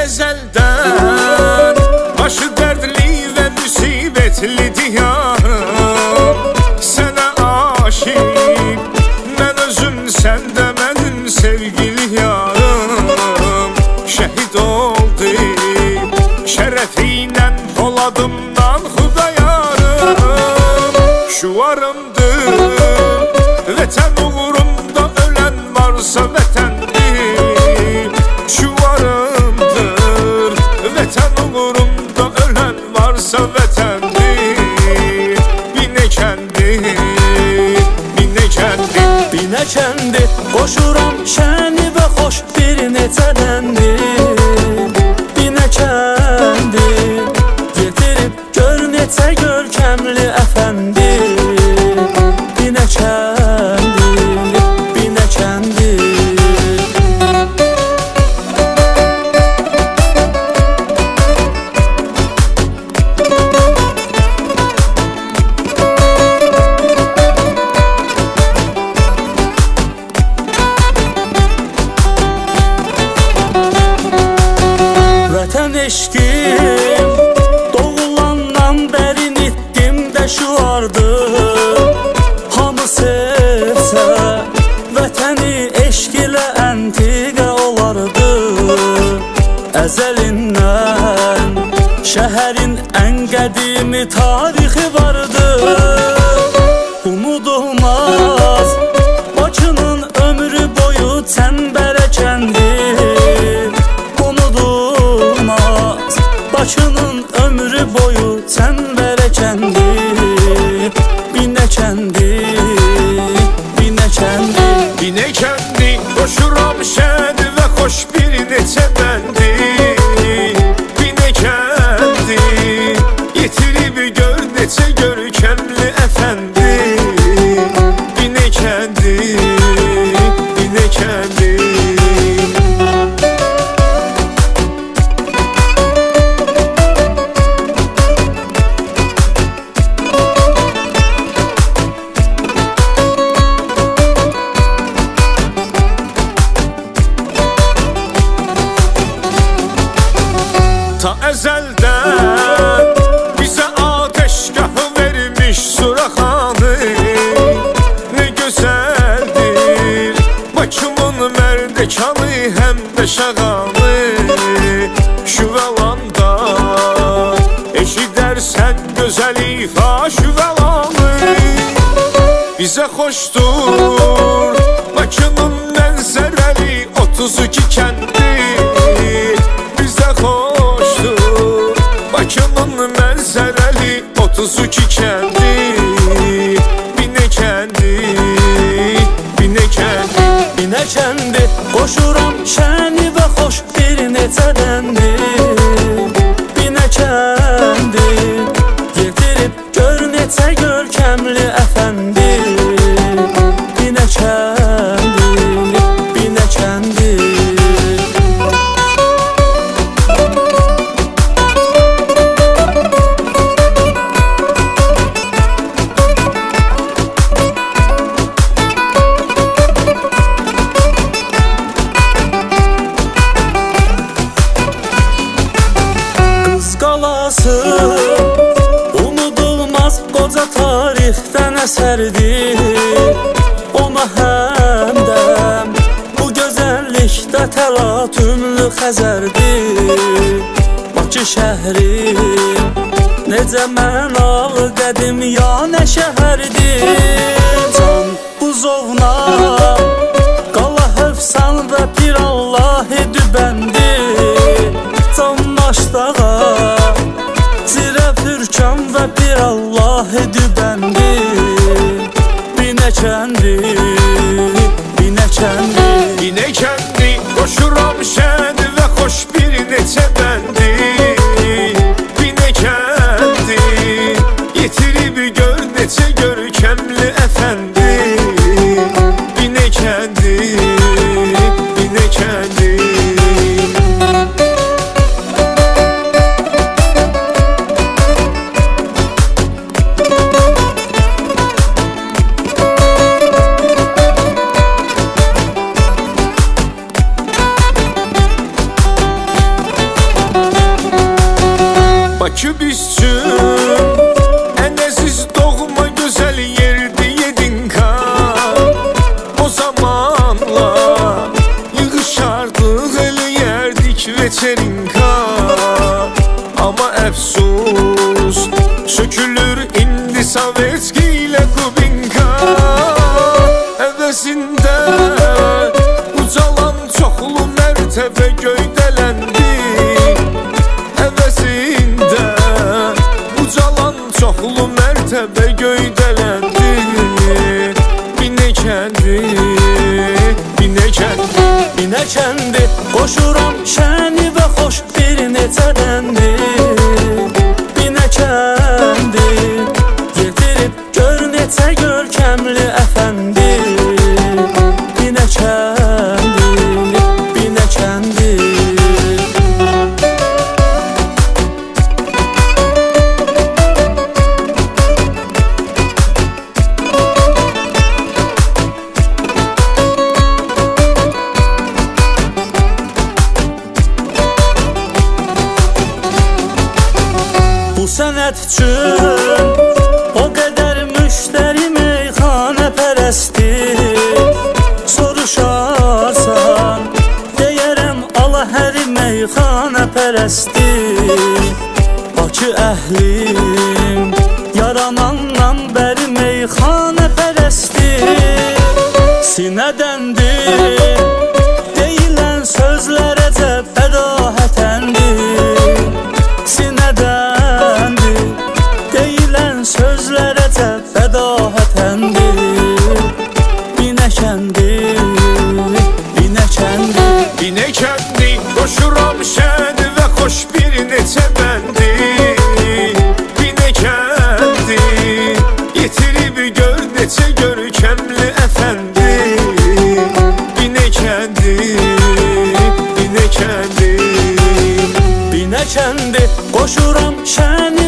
ezelden başı dertli ve musibetli diyarım. Sana aşık ben özüm, sen de benim sevgili yarım. Şehit oldu şerefiyle Poladımdan Xudayarım. Şuvarımdır vətən uğrunda ölen varsa vətəndir. Şuvarımdır vətən uğrunda ölen varsa vətəndir. Binəkəndir, binəkəndir, Binəkəndi qoşuram şəni və xoş bir neçədəndir. Binəkəndi getirib gör neçə görkəmli əfəndi. Binəkəndi, Binəkəndi. Vətən eşqim doğulandan bəri nitqimdə şuardır. Hamı sevsə vətəni eşq ilə əntiqə olardı. Əzəlindən şəhərin ən qədimi tarixi vardı. Unudulmaz Bakının ömrü boyu çəmbərəkəndir. Unudulmaz Bakının ömrü boyu çəmbərəkəndir. Binəkəndi, Binəkəndi. binəkəndi qoşuram şən və xoş bir neçə bəndi. Binəkəndi yetirib gör neçə görkəmli əfəndi. Binəkəndi, binəkəndi. Ta ezelden bize ateşgahı vermiş Suraxanı. Ne güzeldir Bakımın merdekanı hem de şağanı. Şu alanda eşidersen güzel ifa şu alanı. Bize hoştur Bakının mənzərəli 32 kəndi. Bize hoştur Bakının mənzərəli 32 kəndi. Binəkəndi, binəkəndi. Binəkəndi qoşuram şəni və xoş bir neçədəndir. Binəkəndi getirib gör neçə görkəmli əfəndi. Binəkəndi, Binəkəndi. Qız qalası unudulmaz qoca tarixdən əsərdir. Ona həmdəm bu gözəllikdə təlatümlü Xəzərdir. Bakı şəhrim necə mənalı qədim ya nə şəhərdir. Can buzovna qala hövsan və Pirallahi dübəndir. Can Maşdağa Zirə Fürkan və Pirallahi dübəndir. Binəkəndi, Binəkəndi. Binəkəndi qoşuram şən və xoş bir neçə bəndi. Binəkəndi yetirib gör neçə görkəmli əfəndi. Binəkəndi, binəkəndi. əvəzində ucalan çoxlu mərtəbə göydələndi. Əvəzində ucalan çoxlu mərtəbə göydələndi. Binəkəndi, binəkəndi, Binəkəndi qoşuram şəni və xoş bir neçə dəndi. Binəkəndi yetirib gör neçə görkəmli əfəndi. Binəkəndi, binəkəndi. Bu sənət üçün o qədər müştəri meyxanə pərəsti. Soruşarsan deyərəm ala həri meyxanə pərəsti. Bakı əhlim yaranandan bəri meyxanə pərəsti. Sinədəndir deyilən sözlərə cəb bədahətəndir. Sinədəndir deyilən sözlərə cəb bədahətəndir. Binəkəndi, binəkəndi. binəkəndi qoşuram şən və xoş bir neçə bəndi. Binəkəndi yetirib gör neçə görkəmli əfəndi. Binəkəndi, binəkəndi. Binəkəndi qoşuram şəni